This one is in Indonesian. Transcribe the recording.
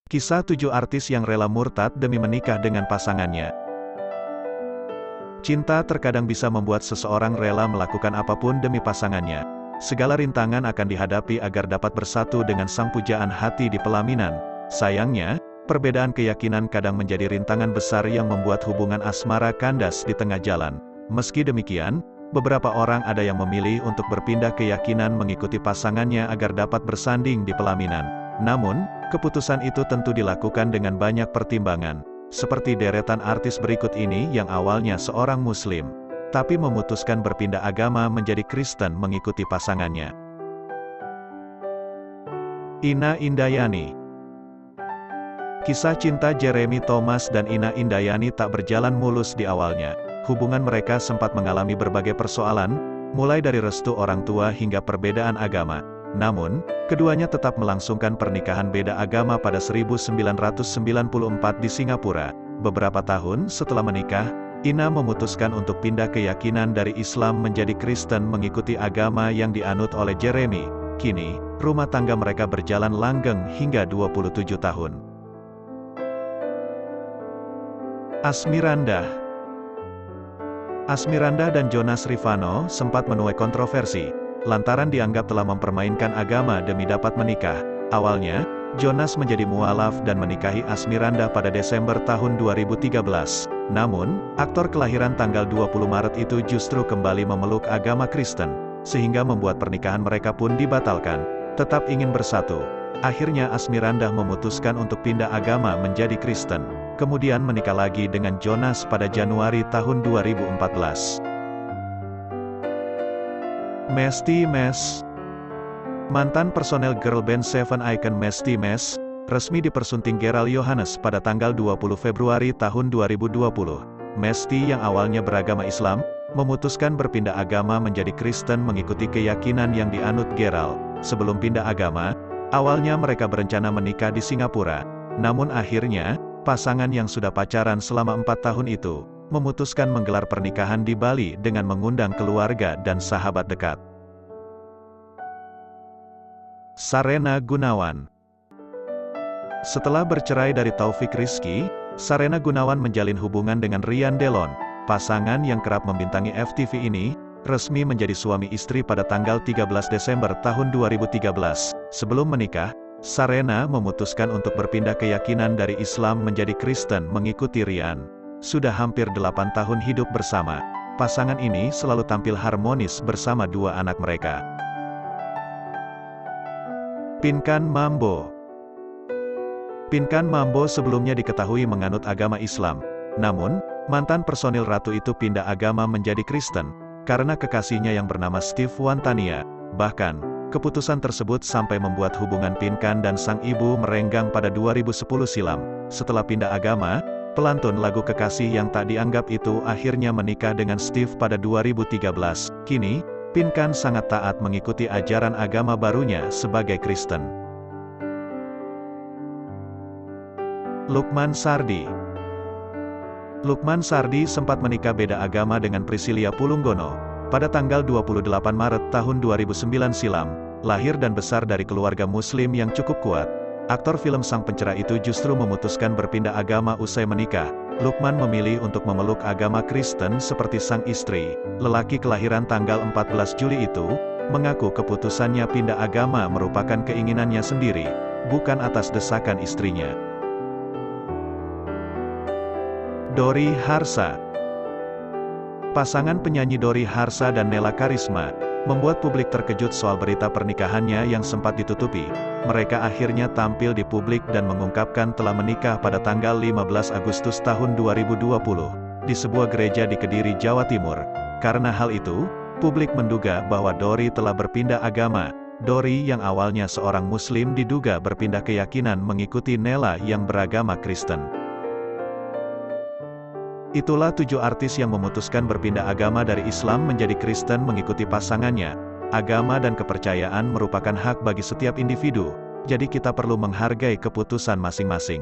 Kisah 7 artis yang rela murtad demi menikah dengan pasangannya. Cinta terkadang bisa membuat seseorang rela melakukan apapun demi pasangannya. Segala rintangan akan dihadapi agar dapat bersatu dengan sang pujaan hati di pelaminan. Sayangnya, perbedaan keyakinan kadang menjadi rintangan besar yang membuat hubungan asmara kandas di tengah jalan. Meski demikian, beberapa orang ada yang memilih untuk berpindah keyakinan mengikuti pasangannya agar dapat bersanding di pelaminan. Namun, keputusan itu tentu dilakukan dengan banyak pertimbangan. Seperti deretan artis berikut ini yang awalnya seorang Muslim, tapi memutuskan berpindah agama menjadi Kristen mengikuti pasangannya. Ina Indayani. Kisah cinta Jeremy Thomas dan Ina Indayani tak berjalan mulus di awalnya. Hubungan mereka sempat mengalami berbagai persoalan, mulai dari restu orang tua hingga perbedaan agama. Namun, keduanya tetap melangsungkan pernikahan beda agama pada 1994 di Singapura. Beberapa tahun setelah menikah, Ina memutuskan untuk pindah keyakinan dari Islam menjadi Kristen mengikuti agama yang dianut oleh Jeremy. Kini, rumah tangga mereka berjalan langgeng hingga 27 tahun. Asmirandah. Asmirandah dan Jonas Rivano sempat menuai kontroversi lantaran dianggap telah mempermainkan agama demi dapat menikah. Awalnya, Jonas menjadi mualaf dan menikahi Asmirandah pada Desember tahun 2013. Namun, aktor kelahiran tanggal 20 Maret itu justru kembali memeluk agama Kristen, sehingga membuat pernikahan mereka pun dibatalkan. Tetap ingin bersatu, akhirnya Asmirandah memutuskan untuk pindah agama menjadi Kristen, kemudian menikah lagi dengan Jonas pada Januari tahun 2014. Mesty Mes. Mantan personel girl band Seven Icon Mesty Mes, resmi dipersunting Gerald Johannes pada tanggal 20 Februari tahun 2020. Mesty yang awalnya beragama Islam, memutuskan berpindah agama menjadi Kristen mengikuti keyakinan yang dianut Gerald. Sebelum pindah agama, awalnya mereka berencana menikah di Singapura. Namun akhirnya, pasangan yang sudah pacaran selama 4 tahun itu, memutuskan menggelar pernikahan di Bali dengan mengundang keluarga dan sahabat dekat. Sarena Gunawan. Setelah bercerai dari Taufik Rizky, Sarena Gunawan menjalin hubungan dengan Ryan Delon. Pasangan yang kerap membintangi FTV ini, resmi menjadi suami istri pada tanggal 13 Desember tahun 2013. Sebelum menikah, Sarena memutuskan untuk berpindah keyakinan dari Islam menjadi Kristen mengikuti Ryan. Sudah hampir 8 tahun hidup bersama, pasangan ini selalu tampil harmonis bersama 2 anak mereka. Pinkan Mambo. Pinkan Mambo sebelumnya diketahui menganut agama Islam. Namun, mantan personil ratu itu pindah agama menjadi Kristen, karena kekasihnya yang bernama Steve Wantania. Bahkan, keputusan tersebut sampai membuat hubungan Pinkan dan sang ibu merenggang pada 2010 silam. Setelah pindah agama, pelantun lagu kekasih yang tak dianggap itu akhirnya menikah dengan Steve pada 2013. Kini, Pinkan sangat taat mengikuti ajaran agama barunya sebagai Kristen. Lukman Sardi. Lukman Sardi sempat menikah beda agama dengan Priscilia Pulunggono pada tanggal 28 Maret tahun 2009 silam. Lahir dan besar dari keluarga Muslim yang cukup kuat, aktor film sang pencerah itu justru memutuskan berpindah agama usai menikah. Lukman memilih untuk memeluk agama Kristen seperti sang istri. Lelaki kelahiran tanggal 14 Juli itu, mengaku keputusannya pindah agama merupakan keinginannya sendiri, bukan atas desakan istrinya. Dori Harsa. Pasangan penyanyi Dori Harsa dan Nela Karisma membuat publik terkejut soal berita pernikahannya yang sempat ditutupi. Mereka akhirnya tampil di publik dan mengungkapkan telah menikah pada tanggal 15 Agustus tahun 2020, di sebuah gereja di Kediri, Jawa Timur. Karena hal itu, publik menduga bahwa Dori telah berpindah agama. Dori yang awalnya seorang Muslim diduga berpindah keyakinan mengikuti Nela yang beragama Kristen. Itulah 7 artis yang memutuskan berpindah agama dari Islam menjadi Kristen mengikuti pasangannya. Agama dan kepercayaan merupakan hak bagi setiap individu, jadi kita perlu menghargai keputusan masing-masing.